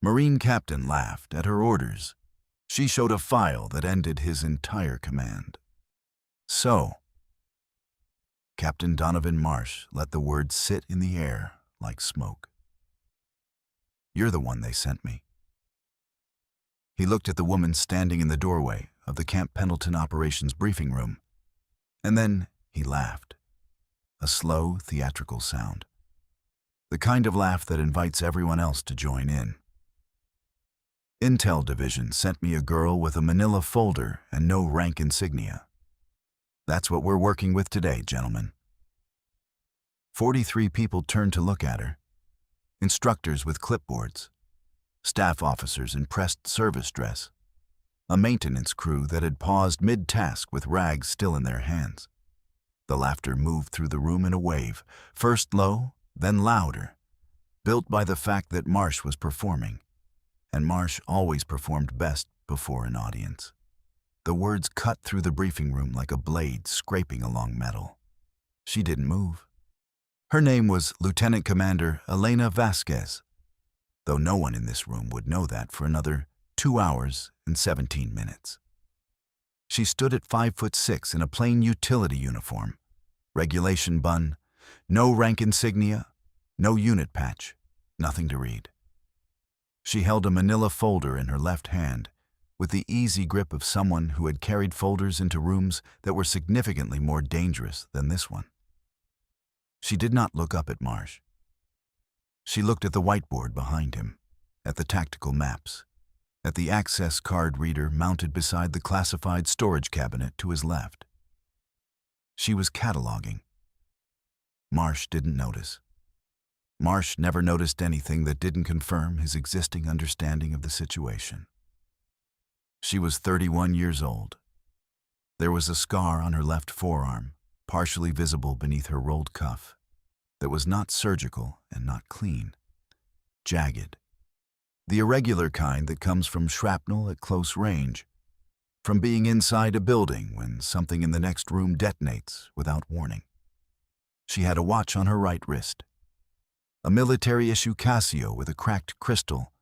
Marine captain laughed at her orders. She showed a file that ended his entire command. So, Captain Donovan Marsh let the words sit in the air like smoke. You're the one they sent me. He looked at the woman standing in the doorway of the Camp Pendleton operations briefing room, and then he laughed. A slow, theatrical sound. The kind of laugh that invites everyone else to join in. Intel Division sent me a girl with a manila folder and no rank insignia. That's what we're working with today, gentlemen. 43 people turned to look at her. Instructors with clipboards. Staff officers in pressed service dress. A maintenance crew that had paused mid-task with rags still in their hands. The laughter moved through the room in a wave, first low, then louder, built by the fact that Marsh was performing. And Marsh always performed best before an audience. The words cut through the briefing room like a blade scraping along metal. She didn't move. Her name was Lieutenant Commander Elena Vasquez, though no one in this room would know that for another 2 hours and 17 minutes. She stood at 5'6" in a plain utility uniform, regulation bun, no rank insignia, no unit patch, nothing to read. She held a manila folder in her left hand, with the easy grip of someone who had carried folders into rooms that were significantly more dangerous than this one. She did not look up at Marsh. She looked at the whiteboard behind him, at the tactical maps, at the access card reader mounted beside the classified storage cabinet to his left. She was cataloging. Marsh didn't notice. Marsh never noticed anything that didn't confirm his existing understanding of the situation. She was 31 years old. There was a scar on her left forearm, partially visible beneath her rolled cuff, that was not surgical and not clean. Jagged. The irregular kind that comes from shrapnel at close range, from being inside a building when something in the next room detonates without warning. She had a watch on her right wrist, a military-issue Casio with a cracked crystal,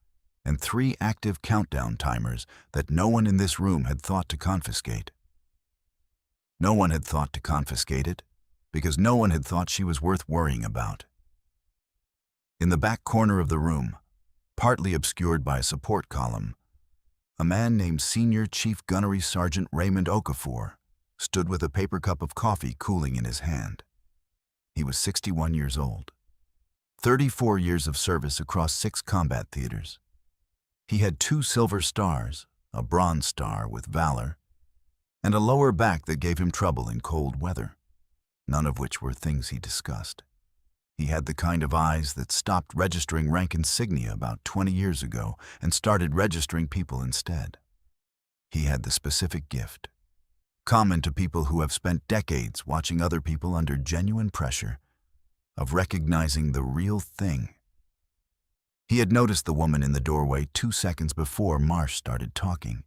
and 3 active countdown timers that no one in this room had thought to confiscate. No one had thought to confiscate it, because no one had thought she was worth worrying about. In the back corner of the room, partly obscured by a support column, a man named Senior Chief Gunnery Sergeant Raymond Okafor stood with a paper cup of coffee cooling in his hand. He was 61 years old, 34 years of service across 6 combat theaters. He had 2 silver stars, a bronze star with valor, and a lower back that gave him trouble in cold weather, none of which were things he discussed. He had the kind of eyes that stopped registering rank insignia about 20 years ago and started registering people instead. He had the specific gift, common to people who have spent decades watching other people under genuine pressure, of recognizing the real thing. He had noticed the woman in the doorway 2 seconds before Marsh started talking.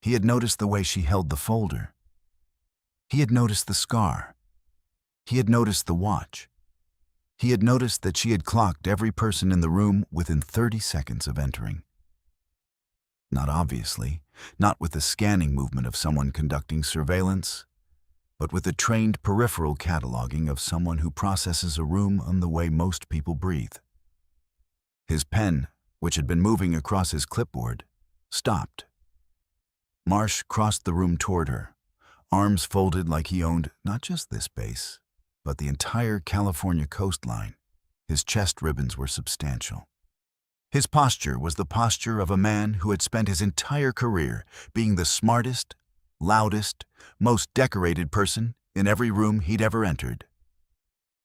He had noticed the way she held the folder. He had noticed the scar. He had noticed the watch. He had noticed that she had clocked every person in the room within 30 seconds of entering. Not obviously, not with the scanning movement of someone conducting surveillance, but with the trained peripheral cataloging of someone who processes a room on the way most people breathe. His pen, which had been moving across his clipboard, stopped. Marsh crossed the room toward her, arms folded like he owned not just this base, but the entire California coastline. His chest ribbons were substantial. His posture was the posture of a man who had spent his entire career being the smartest, loudest, most decorated person in every room he'd ever entered,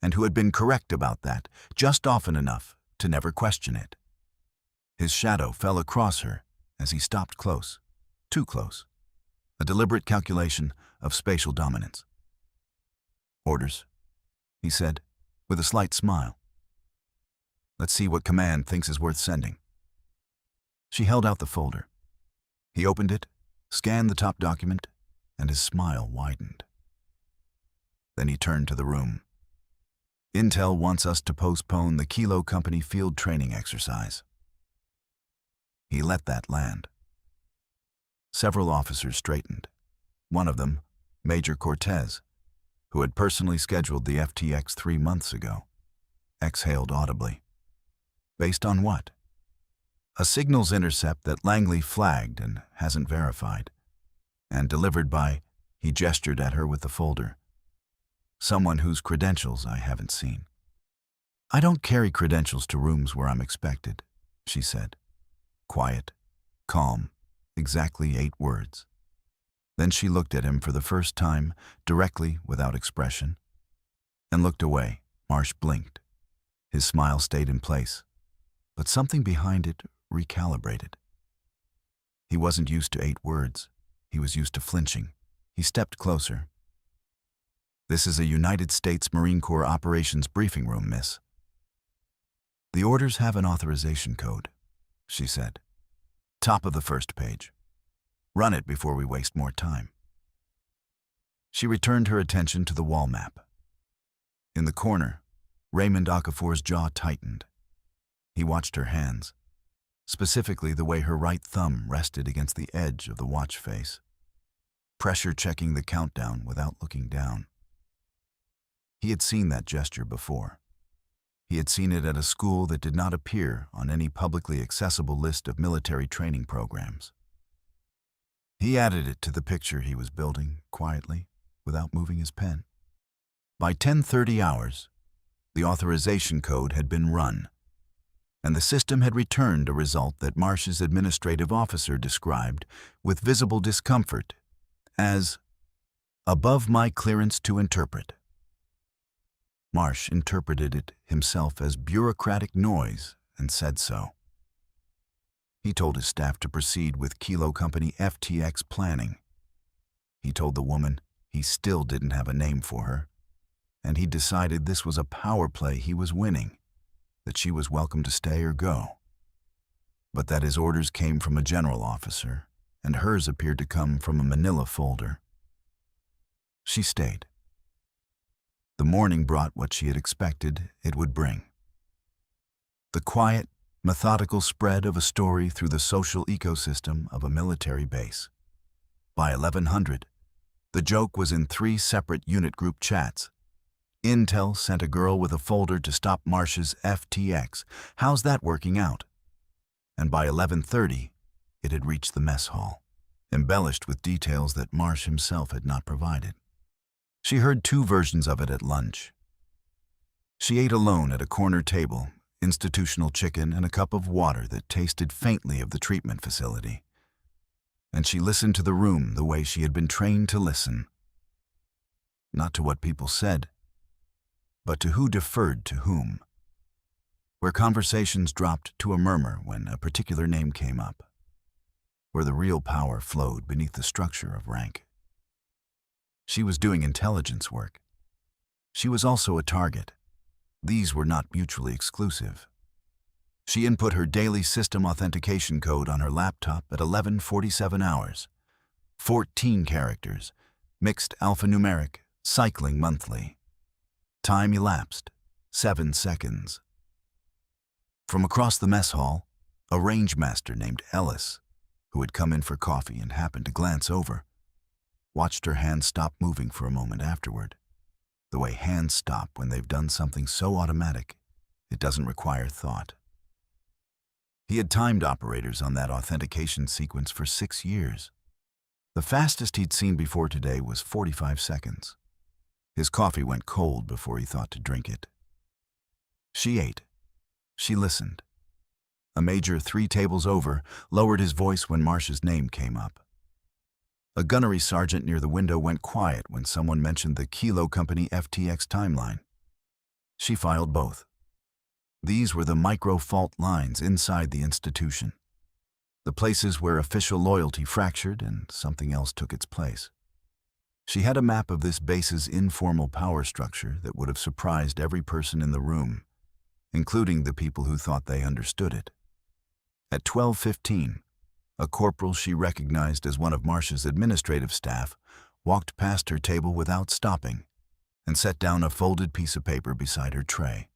and who had been correct about that just often enough to never question it. His shadow fell across her as he stopped close, too close, a deliberate calculation of spatial dominance. "Orders," he said, with a slight smile. "Let's see what command thinks is worth sending." She held out the folder. He opened it, scanned the top document, and his smile widened. Then he turned to the room. "Intel wants us to postpone the Kilo Company field training exercise. He let that land. Several officers straightened. One of them, Major Cortez, who had personally scheduled the FTX 3 months ago, exhaled audibly. Based on what? A signals intercept that Langley flagged and hasn't verified, and delivered by, he gestured at her with the folder, someone whose credentials I haven't seen. I don't carry credentials to rooms where I'm expected, she said. Quiet, calm, exactly 8 words. Then she looked at him for the first time, directly, without expression, and looked away. Marsh blinked. His smile stayed in place, but something behind it recalibrated. He wasn't used to 8 words. He was used to flinching. He stepped closer. This is a United States Marine Corps operations briefing room, miss. The orders have an authorization code, she said. Top of the first page. Run it before we waste more time. She returned her attention to the wall map. In the corner, Raymond Okafor's jaw tightened. He watched her hands, specifically the way her right thumb rested against the edge of the watch face, pressure checking the countdown without looking down. He had seen that gesture before. He had seen it at a school that did not appear on any publicly accessible list of military training programs. He added it to the picture he was building, quietly, without moving his pen. By 10:30 hours, the authorization code had been run, and the system had returned a result that Marsh's administrative officer described with visible discomfort as above my clearance to interpret. Marsh interpreted it himself as bureaucratic noise and said so. He told his staff to proceed with Kilo Company FTX planning. He told the woman he still didn't have a name for her, and he decided this was a power play he was winning, that she was welcome to stay or go, but that his orders came from a general officer, and hers appeared to come from a manila folder. She stayed. The morning brought what she had expected it would bring. The quiet, methodical spread of a story through the social ecosystem of a military base. By 1100, the joke was in 3 separate unit group chats. Intel sent a girl with a folder to stop Marsh's FTX. How's that working out? And by 11:30, it had reached the mess hall, embellished with details that Marsh himself had not provided. She heard 2 versions of it at lunch. She ate alone at a corner table, institutional chicken and a cup of water that tasted faintly of the treatment facility. And she listened to the room the way she had been trained to listen. Not to what people said, but to who deferred to whom. Where conversations dropped to a murmur when a particular name came up. Where the real power flowed beneath the structure of rank. She was doing intelligence work. She was also a target. These were not mutually exclusive. She input her daily system authentication code on her laptop at 11:47 hours. 14 characters, mixed alphanumeric, cycling monthly. Time elapsed, 7 seconds. From across the mess hall, a range master named Ellis, who had come in for coffee and happened to glance over, watched her hands stop moving for a moment afterward, the way hands stop when they've done something so automatic it doesn't require thought. He had timed operators on that authentication sequence for 6 years. The fastest he'd seen before today was 45 seconds. His coffee went cold before he thought to drink it. She ate. She listened. A major 3 tables over lowered his voice when Marsh's name came up. A gunnery sergeant near the window went quiet when someone mentioned the Kilo Company FTX timeline. She filed both. These were the micro-fault lines inside the institution, the places where official loyalty fractured and something else took its place. She had a map of this base's informal power structure that would have surprised every person in the room, including the people who thought they understood it. At 12:15, a corporal she recognized as one of Marsh's administrative staff walked past her table without stopping and set down a folded piece of paper beside her tray.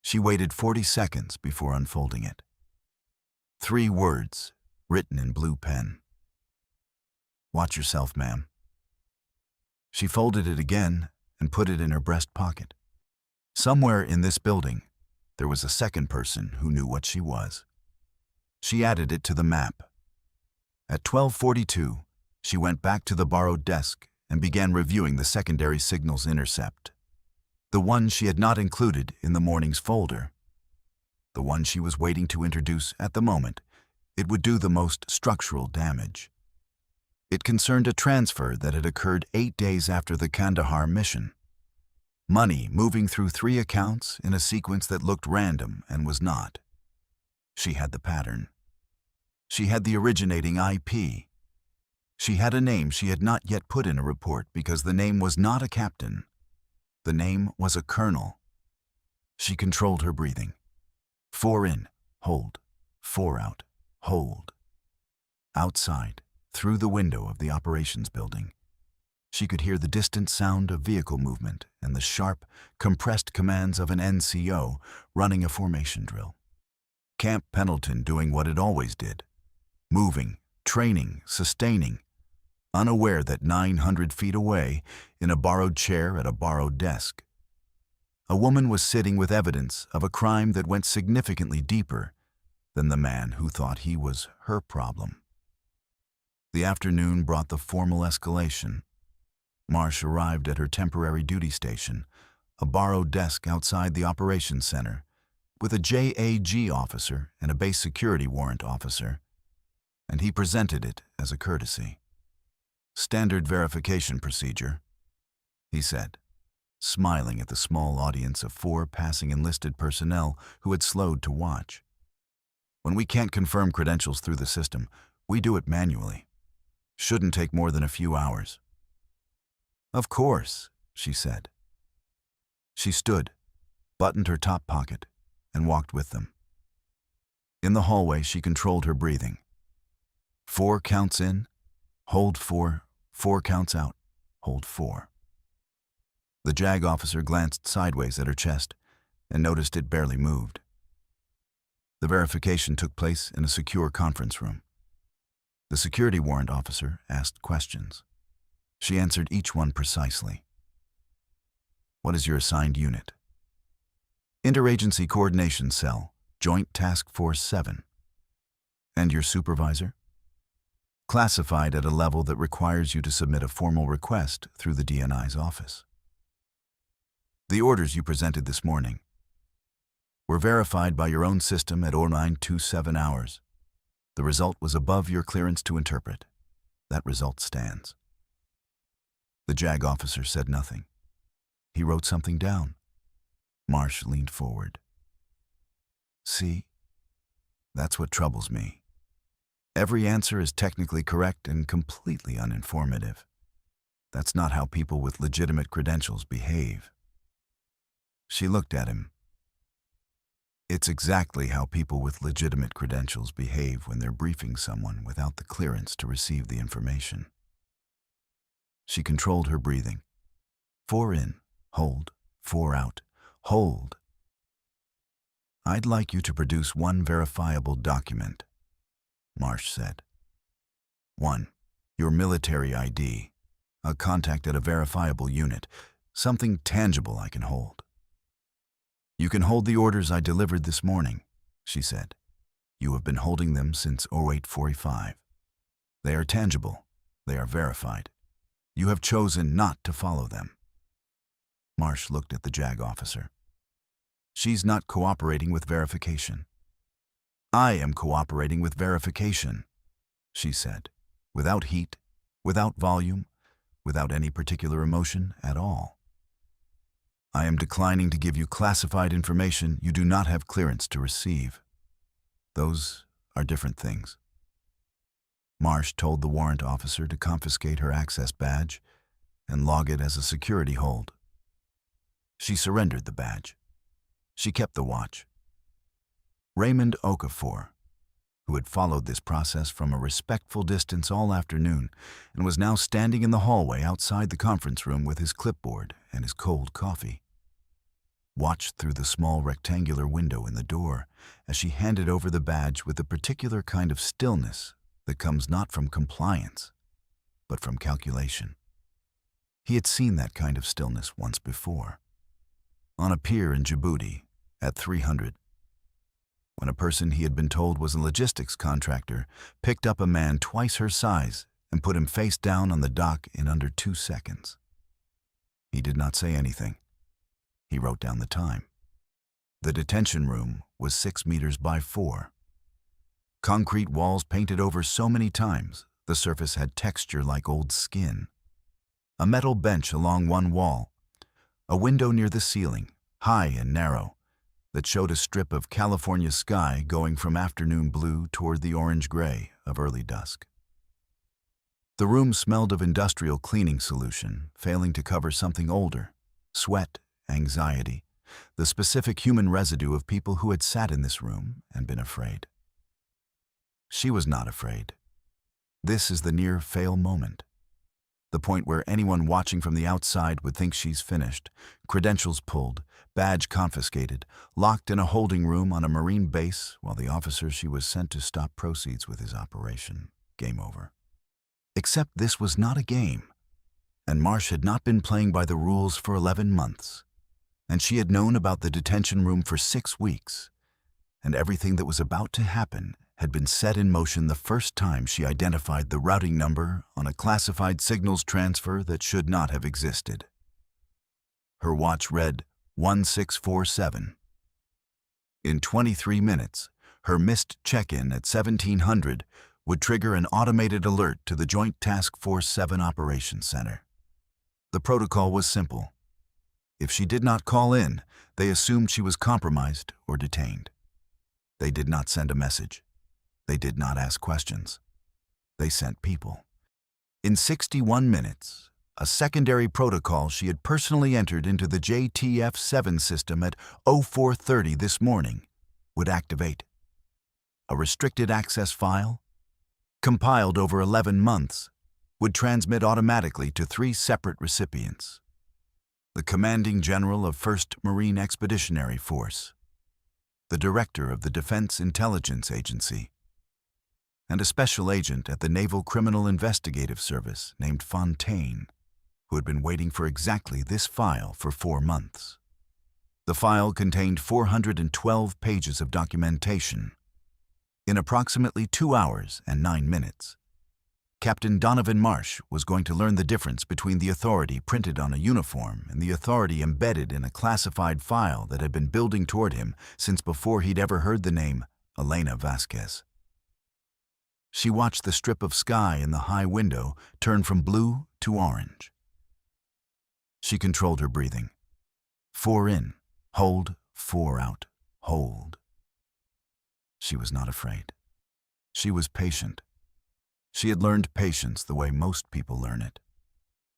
She waited 40 seconds before unfolding it. 3 words, written in blue pen. "Watch yourself, ma'am." She folded it again and put it in her breast pocket. Somewhere in this building, there was a second person who knew what she was. She added it to the map. At 12:42, she went back to the borrowed desk and began reviewing the secondary signals intercept. The one she had not included in the morning's folder. The one she was waiting to introduce at the moment. It would do the most structural damage. It concerned a transfer that had occurred 8 days after the Kandahar mission. Money moving through 3 accounts in a sequence that looked random and was not. She had the pattern. She had the originating IP. She had a name she had not yet put in a report because the name was not a captain. The name was a colonel. She controlled her breathing. 4 in, hold. 4 out, hold. Outside, through the window of the operations building, she could hear the distant sound of vehicle movement and the sharp, compressed commands of an NCO running a formation drill. Camp Pendleton doing what it always did, moving, training, sustaining, unaware that 900 feet away, in a borrowed chair at a borrowed desk, a woman was sitting with evidence of a crime that went significantly deeper than the man who thought he was her problem. The afternoon brought the formal escalation. Marsh arrived at her temporary duty station, a borrowed desk outside the operations center, with a JAG officer and a base security warrant officer, and he presented it as a courtesy. "Standard verification procedure," he said, smiling at the small audience of 4 passing enlisted personnel who had slowed to watch. "When we can't confirm credentials through the system, we do it manually. Shouldn't take more than a few hours." "Of course," she said. She stood, buttoned her top pocket, and walked with them. In the hallway, she controlled her breathing. 4 counts in, hold 4, 4 counts out, hold 4. The JAG officer glanced sideways at her chest and noticed it barely moved. The verification took place in a secure conference room. The security warrant officer asked questions. She answered each one precisely. "What is your assigned unit?" "Interagency Coordination Cell, Joint Task Force 7. "And your supervisor?" "Classified at a level that requires you to submit a formal request through the DNI's office." "The orders you presented this morning were verified by your own system at 0927 hours. The result was above your clearance to interpret. That result stands." The JAG officer said nothing. He wrote something down. Marsh leaned forward. "See, that's what troubles me. Every answer is technically correct and completely uninformative. That's not how people with legitimate credentials behave." She looked at him. "It's exactly how people with legitimate credentials behave when they're briefing someone without the clearance to receive the information." She controlled her breathing. 4 in, hold, 4 out, hold. "I'd like you to produce one verifiable document," Marsh said. "1. Your military ID, a contact at a verifiable unit, something tangible I can hold." "You can hold the orders I delivered this morning," she said. "You have been holding them since 0845. They are tangible. They are verified. You have chosen not to follow them." Marsh looked at the JAG officer. "She's not cooperating with verification." "I am cooperating with verification," she said, without heat, without volume, without any particular emotion at all. "I am declining to give you classified information you do not have clearance to receive. Those are different things." Marsh told the warrant officer to confiscate her access badge and log it as a security hold. She surrendered the badge. She kept the watch. Raymond Okafor, who had followed this process from a respectful distance all afternoon and was now standing in the hallway outside the conference room with his clipboard and his cold coffee. watched through the small rectangular window in the door as she handed over the badge with the particular kind of stillness that comes not from compliance, but from calculation. He had seen that kind of stillness once before, on a pier in Djibouti at 300, when a person he had been told was a logistics contractor picked up a man twice her size and put him face down on the dock in under 2 seconds. He did not say anything. He wrote down the time. The detention room was 6 meters by 4. Concrete walls painted over so many times, the surface had texture like old skin. A metal bench along one wall, a window near the ceiling, high and narrow, that showed a strip of California sky going from afternoon blue toward the orange-gray of early dusk. The room smelled of industrial cleaning solution, failing to cover something older, sweat, anxiety, the specific human residue of people who had sat in this room and been afraid. She was not afraid. This is the near-fail moment. The point where anyone watching from the outside would think she's finished, credentials pulled, badge confiscated, locked in a holding room on a Marine base while the officer she was sent to stop proceeds with his operation. Game over. Except this was not a game, and Marsh had not been playing by the rules for 11 months, and she had known about the detention room for 6 weeks, and everything that was about to happen had been set in motion the first time she identified the routing number on a classified signals transfer that should not have existed. Her watch read 1647. In 23 minutes, her missed check-in at 1700 would trigger an automated alert to the Joint Task Force 7 Operations Center. The protocol was simple. If she did not call in, they assumed she was compromised or detained. They did not send a message. They did not ask questions. They sent people. In 61 minutes, a secondary protocol she had personally entered into the JTF-7 system at 0430 this morning would activate. A restricted access file, compiled over 11 months, would transmit automatically to 3 separate recipients: the Commanding General of 1st Marine Expeditionary Force, the Director of the Defense Intelligence Agency, and a special agent at the Naval Criminal Investigative Service named Fontaine, who had been waiting for exactly this file for 4 months. The file contained 412 pages of documentation. In approximately 2 hours and 9 minutes, Captain Donovan Marsh was going to learn the difference between the authority printed on a uniform and the authority embedded in a classified file that had been building toward him since before he'd ever heard the name Elena Vasquez. She watched the strip of sky in the high window turn from blue to orange. She controlled her breathing. 4 in, hold, 4 out, hold. She was not afraid. She was patient. She had learned patience the way most people learn it,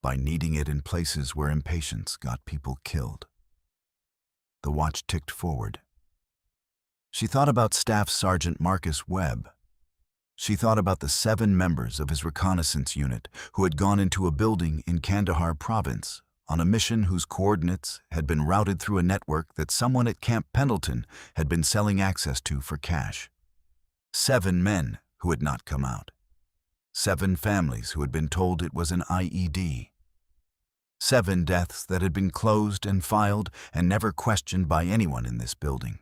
by needing it in places where impatience got people killed. The watch ticked forward. She thought about Staff Sergeant Marcus Webb. She thought about the 7 members of his reconnaissance unit who had gone into a building in Kandahar province on a mission whose coordinates had been routed through a network that someone at Camp Pendleton had been selling access to for cash. 7 men who had not come out. 7 families who had been told it was an IED. 7 deaths that had been closed and filed and never questioned by anyone in this building.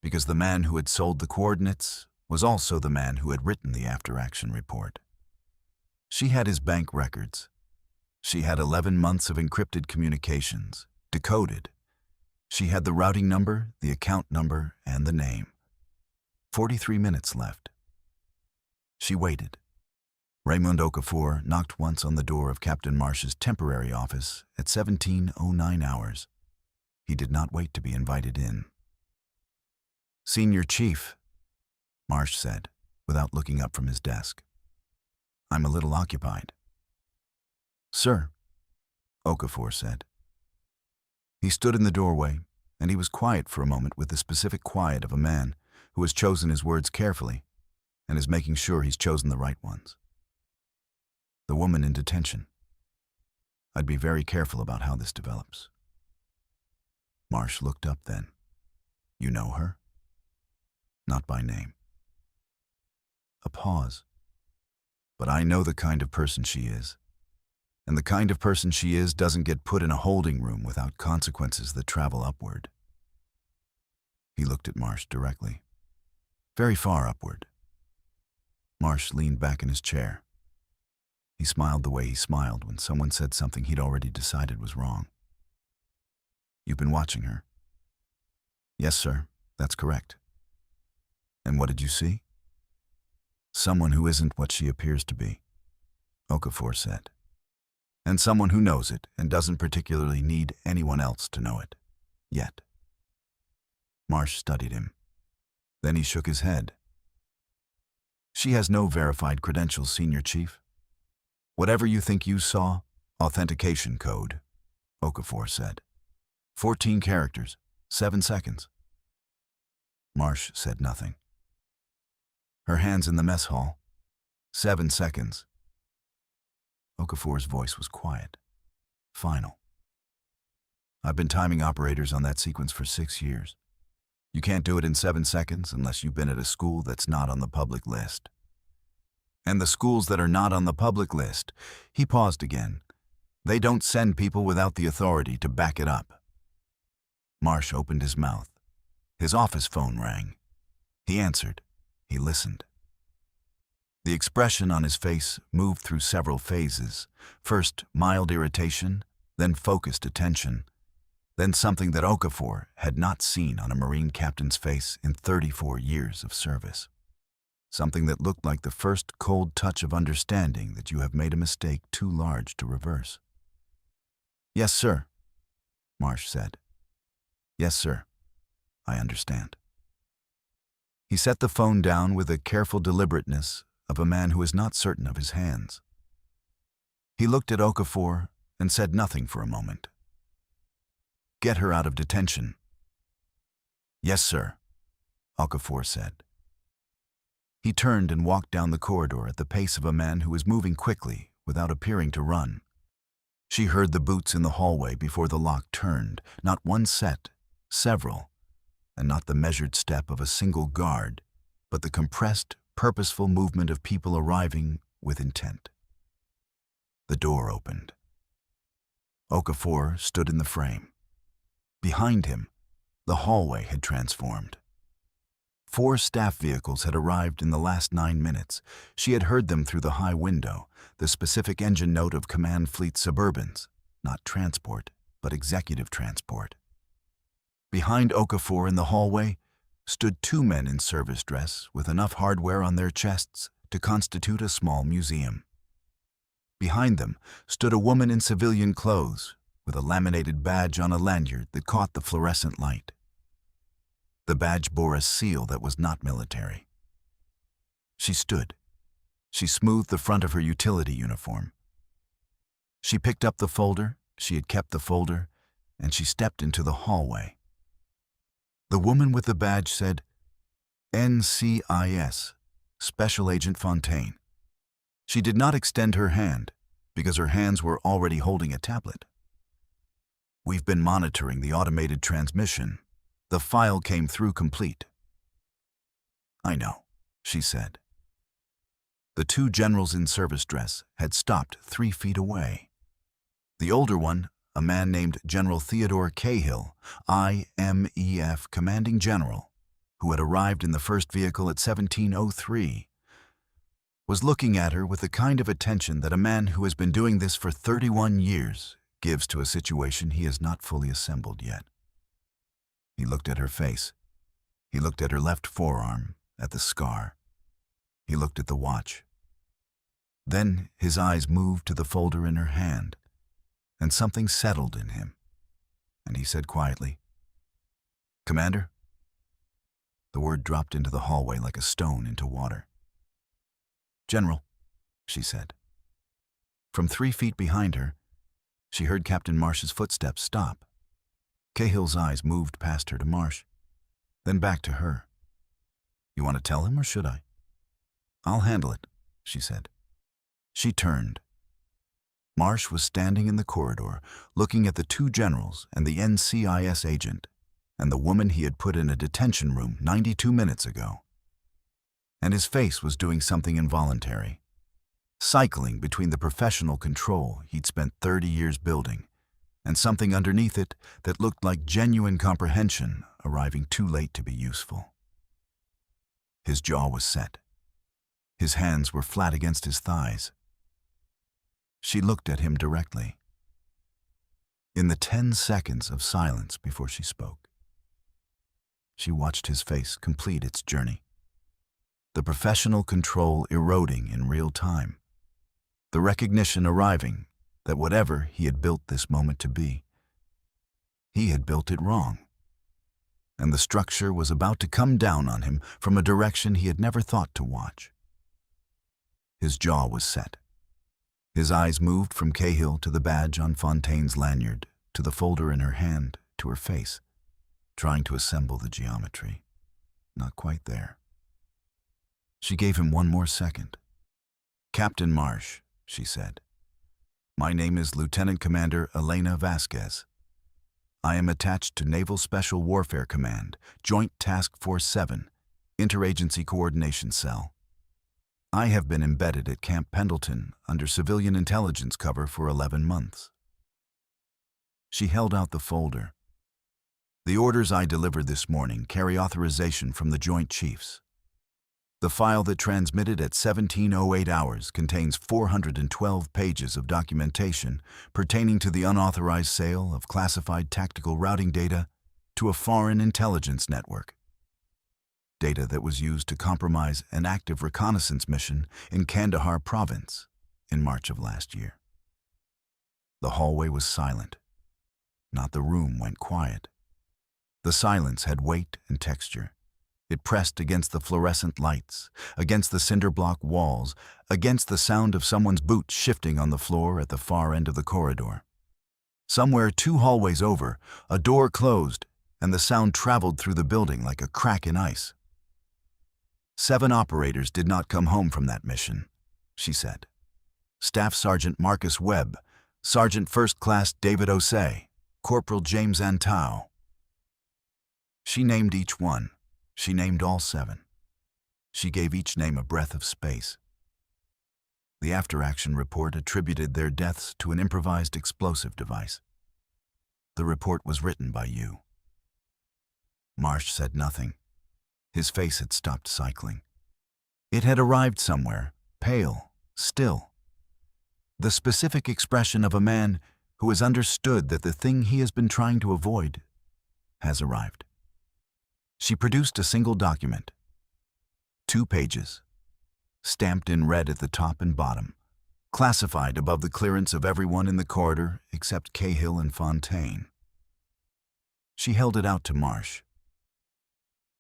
Because the man who had sold the coordinates was also the man who had written the after-action report. She had his bank records. She had 11 months of encrypted communications, decoded. She had the routing number, the account number, and the name. 43 minutes left. She waited. Raymond Okafor knocked once on the door of Captain Marsh's temporary office at 17:09 hours. He did not wait to be invited in. "Senior Chief," Marsh said, without looking up from his desk. "I'm a little occupied." "Sir," Okafor said. He stood in the doorway, and he was quiet for a moment with the specific quiet of a man who has chosen his words carefully and is making sure he's chosen the right ones. "The woman in detention. I'd be very careful about how this develops." Marsh looked up then. You know her? Not by name. A pause. But I know the kind of person she is. And the kind of person she is doesn't get put in a holding room without consequences that travel upward. He looked at Marsh directly. Very far upward. Marsh leaned back in his chair. He smiled the way he smiled when someone said something he'd already decided was wrong. You've been watching her? Yes, sir, that's correct. And what did you see? Someone who isn't what she appears to be, Okafor said. And someone who knows it and doesn't particularly need anyone else to know it. Yet. Marsh studied him. Then he shook his head. She has no verified credentials, Senior Chief. Whatever you think you saw, authentication code, Okafor said. 14 characters, 7 seconds. Marsh said nothing. Her hands in the mess hall. 7 seconds. Okafor's voice was quiet, final. I've been timing operators on that sequence for 6 years. You can't do it in 7 seconds unless you've been at a school that's not on the public list. And the schools that are not on the public list, he paused again. They don't send people without the authority to back it up. Marsh opened his mouth. His office phone rang. He answered. He listened. The expression on his face moved through several phases. First, mild irritation, then focused attention, then something that Okafor had not seen on a Marine captain's face in 34 years of service. Something that looked like the first cold touch of understanding that you have made a mistake too large to reverse. Yes, sir, Marsh said. Yes, sir, I understand. He set the phone down with the careful deliberateness of a man who is not certain of his hands. He looked at Okafor and said nothing for a moment. Get her out of detention. Yes, sir, Okafor said. He turned and walked down the corridor at the pace of a man who was moving quickly without appearing to run. She heard the boots in the hallway before the lock turned, not one set, several, and not the measured step of a single guard, but the compressed, purposeful movement of people arriving with intent. The door opened. Okafor stood in the frame. Behind him, the hallway had transformed. 4 staff vehicles had arrived in the last 9 minutes. She had heard them through the high window, the specific engine note of Command Fleet Suburbans, not transport, but executive transport. Behind Okafor in the hallway stood 2 men in service dress with enough hardware on their chests to constitute a small museum. Behind them stood a woman in civilian clothes with a laminated badge on a lanyard that caught the fluorescent light. The badge bore a seal that was not military. She stood. She smoothed the front of her utility uniform. She picked up the folder, she had kept the folder, and she stepped into the hallway. The woman with the badge said, NCIS, Special Agent Fontaine. She did not extend her hand, because her hands were already holding a tablet. We've been monitoring the automated transmission. The file came through complete. I know, she said. The 2 generals in service dress had stopped 3 feet away. The older one, a man named General Theodore Cahill, IMEF Commanding General, who had arrived in the first vehicle at 1703, was looking at her with the kind of attention that a man who has been doing this for 31 years gives to a situation he has not fully assembled yet. He looked at her face. He looked at her left forearm, at the scar. He looked at the watch. Then his eyes moved to the folder in her hand, and something settled in him, and he said quietly, Commander? The word dropped into the hallway like a stone into water. General, she said. From 3 feet behind her, she heard Captain Marsh's footsteps stop. Cahill's eyes moved past her to Marsh, then back to her. You want to tell him, or should I? I'll handle it, she said. She turned. Marsh was standing in the corridor, looking at the two generals and the NCIS agent, and the woman he had put in a detention room 92 minutes ago. And his face was doing something involuntary, cycling between the professional control he'd spent 30 years building and something underneath it that looked like genuine comprehension arriving too late to be useful. His jaw was set. His hands were flat against his thighs. She looked at him directly. In the 10 seconds of silence before she spoke, she watched his face complete its journey. The professional control eroding in real time. The recognition arriving that whatever he had built this moment to be, he had built it wrong. And the structure was about to come down on him from a direction he had never thought to watch. His jaw was set. His eyes moved from Cahill to the badge on Fontaine's lanyard, to the folder in her hand, to her face, trying to assemble the geometry. Not quite there. She gave him one more second. "Captain Marsh," she said. "My name is Lieutenant Commander Elena Vasquez. I am attached to Naval Special Warfare Command, Joint Task Force 7, Interagency Coordination Cell. I have been embedded at Camp Pendleton under civilian intelligence cover for 11 months. She held out the folder. "The orders I delivered this morning carry authorization from the Joint Chiefs. The file that transmitted at 17:08 hours contains 412 pages of documentation pertaining to the unauthorized sale of classified tactical routing data to a foreign intelligence network. Data that was used to compromise an active reconnaissance mission in Kandahar province in March of last year." The hallway was silent. Not the room went quiet. The silence had weight and texture. It pressed against the fluorescent lights, against the cinder block walls, against the sound of someone's boots shifting on the floor at the far end of the corridor. Somewhere 2 hallways over, a door closed, and the sound traveled through the building like a crack in ice. 7 operators did not come home from that mission, she said. Staff Sergeant Marcus Webb, Sergeant First Class David Osei, Corporal James Antau. She named each one. She named all 7. She gave each name a breath of space. The after-action report attributed their deaths to an improvised explosive device. The report was written by you. Marsh said nothing. His face had stopped cycling. It had arrived somewhere, pale, still. The specific expression of a man who has understood that the thing he has been trying to avoid has arrived. She produced a single document. 2 pages, stamped in red at the top and bottom, classified above the clearance of everyone in the corridor except Cahill and Fontaine. She held it out to Marsh.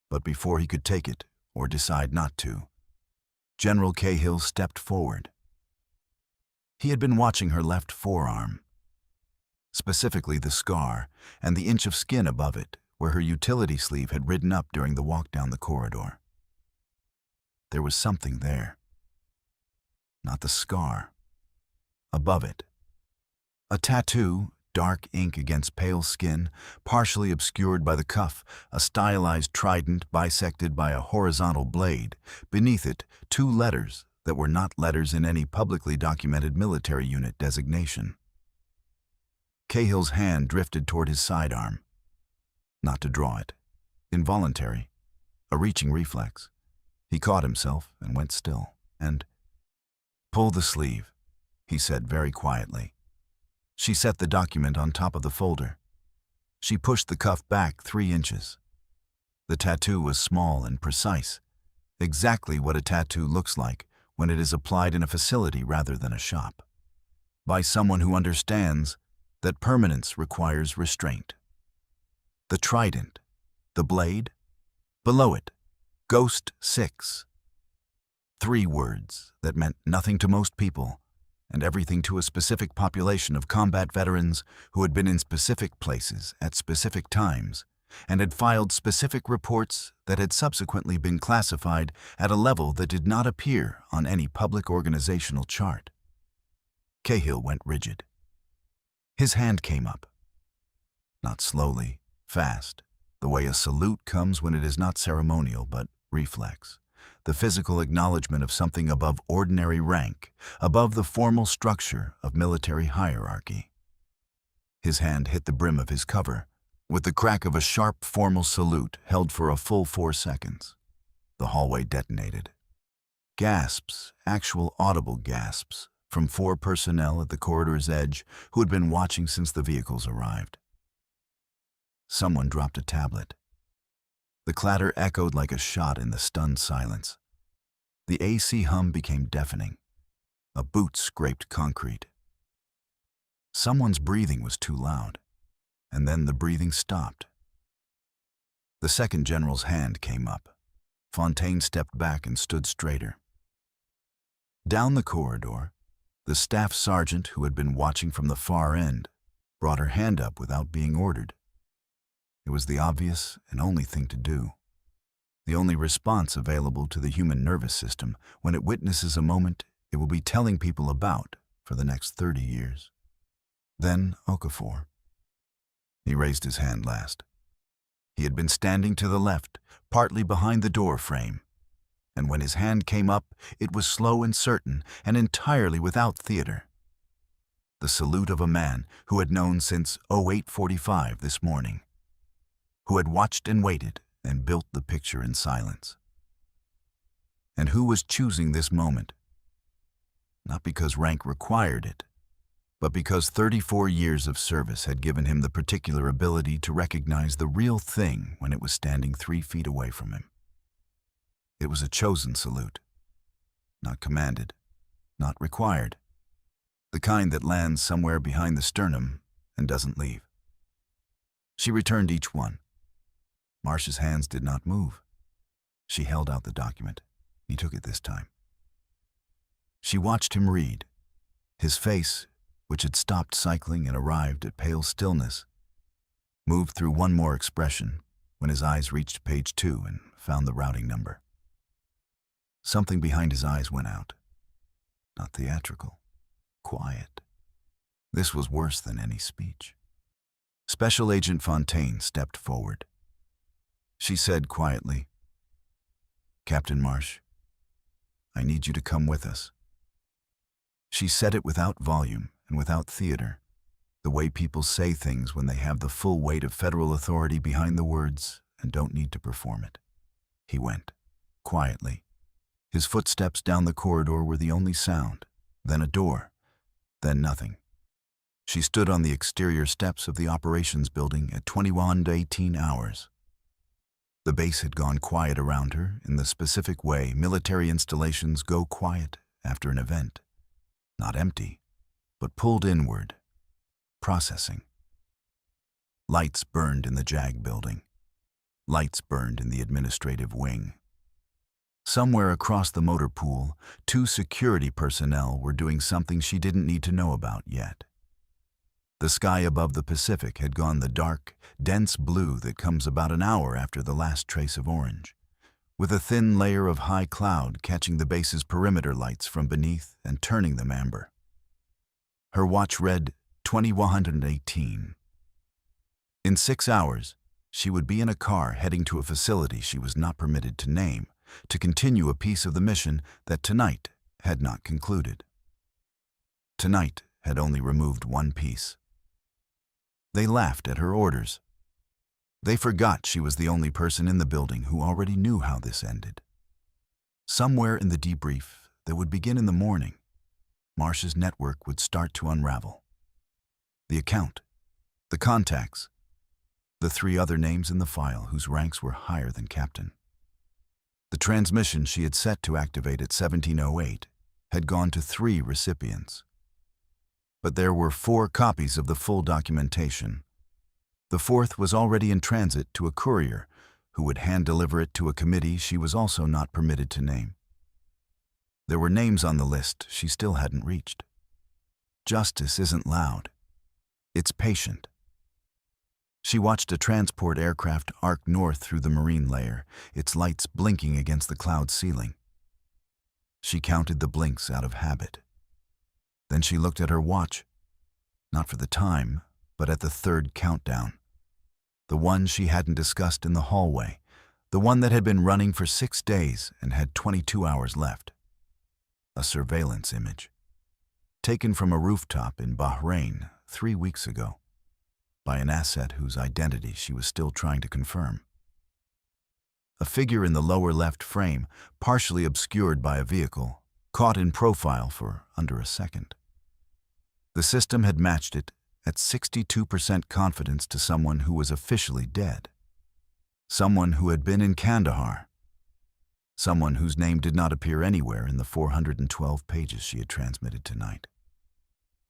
But before he could take it, or decide not to, General Cahill stepped forward. He had been watching her left forearm, specifically the scar and the inch of skin above it, where her utility sleeve had ridden up during the walk down the corridor. There was something there. Not the scar. Above it. A tattoo, dark ink against pale skin, partially obscured by the cuff, a stylized trident bisected by a horizontal blade. Beneath it, 2 letters that were not letters in any publicly documented military unit designation. Cahill's hand drifted toward his sidearm. Not to draw it. Involuntary. A reaching reflex. He caught himself and went still, and "Pull the sleeve," he said very quietly. She set the document on top of the folder. She pushed the cuff back 3 inches. The tattoo was small and precise, exactly what a tattoo looks like when it is applied in a facility rather than a shop, by someone who understands that permanence requires restraint. The trident, the blade, below it, Ghost 6. 3 words that meant nothing to most people and everything to a specific population of combat veterans who had been in specific places at specific times and had filed specific reports that had subsequently been classified at a level that did not appear on any public organizational chart. Cahill went rigid. His hand came up. Not slowly, fast, the way a salute comes when it is not ceremonial but reflex. The physical acknowledgement of something above ordinary rank, above the formal structure of military hierarchy. His hand hit the brim of his cover, with the crack of a sharp formal salute held for a full 4 seconds. The hallway detonated. Gasps, actual audible gasps, from 4 personnel at the corridor's edge who had been watching since the vehicles arrived. Someone dropped a tablet. The clatter echoed like a shot in the stunned silence. The AC hum became deafening. A boot scraped concrete. Someone's breathing was too loud, and then the breathing stopped. The second general's hand came up. Fontaine stepped back and stood straighter. Down the corridor, the staff sergeant who had been watching from the far end brought her hand up without being ordered. It was the obvious and only thing to do. The only response available to the human nervous system when it witnesses a moment it will be telling people about for the next 30 years. Then Okafor. He raised his hand last. He had been standing to the left, partly behind the door frame, and when his hand came up, it was slow and certain and entirely without theater. The salute of a man who had known since 0845 this morning, who had watched and waited and built the picture in silence. And who was choosing this moment? Not because rank required it, but because 34 years of service had given him the particular ability to recognize the real thing when it was standing 3 feet away from him. It was a chosen salute, not commanded, not required, the kind that lands somewhere behind the sternum and doesn't leave. She returned each one. Marsh's hands did not move. She held out the document. He took it this time. She watched him read. His face, which had stopped cycling and arrived at pale stillness, moved through one more expression when his eyes reached page 2 and found the routing number. Something behind his eyes went out. Not theatrical. Quiet. This was worse than any speech. Special Agent Fontaine stepped forward. She said quietly, "Captain Marsh, I need you to come with us." She said it without volume and without theater, the way people say things when they have the full weight of federal authority behind the words and don't need to perform it. He went, quietly. His footsteps down the corridor were the only sound, then a door, then nothing. She stood on the exterior steps of the operations building at 21 to 18 hours. The base had gone quiet around her in the specific way military installations go quiet after an event. Not empty, but pulled inward, processing. Lights burned in the JAG building. Lights burned in the administrative wing. Somewhere across the motor pool, 2 security personnel were doing something she didn't need to know about yet. The sky above the Pacific had gone the dark, dense blue that comes about an hour after the last trace of orange, with a thin layer of high cloud catching the base's perimeter lights from beneath and turning them amber. Her watch read 2118. In 6 hours, she would be in a car heading to a facility she was not permitted to name, to continue a piece of the mission that tonight had not concluded. Tonight had only removed one piece. They laughed at her orders. They forgot she was the only person in the building who already knew how this ended. Somewhere in the debrief that would begin in the morning, Marsh's network would start to unravel. The account, the contacts, the 3 other names in the file whose ranks were higher than captain. The transmission she had set to activate at 1708 had gone to 3 recipients. But there were 4 copies of the full documentation. The 4th was already in transit to a courier who would hand-deliver it to a committee she was also not permitted to name. There were names on the list she still hadn't reached. Justice isn't loud. It's patient. She watched a transport aircraft arc north through the marine layer, its lights blinking against the cloud ceiling. She counted the blinks out of habit. Then she looked at her watch, not for the time, but at the third countdown. The one she hadn't discussed in the hallway, the one that had been running for 6 days and had 22 hours left. A surveillance image, taken from a rooftop in Bahrain 3 weeks ago, by an asset whose identity she was still trying to confirm. A figure in the lower left frame, partially obscured by a vehicle, caught in profile for under a second. The system had matched it at 62% confidence to someone who was officially dead. Someone who had been in Kandahar. Someone whose name did not appear anywhere in the 412 pages she had transmitted tonight.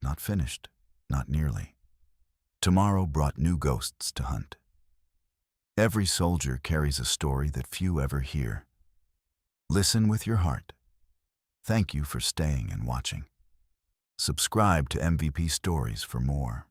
Not finished, not nearly. Tomorrow brought new ghosts to hunt. Every soldier carries a story that few ever hear. Listen with your heart. Thank you for staying and watching. Subscribe to MVP Stories for more.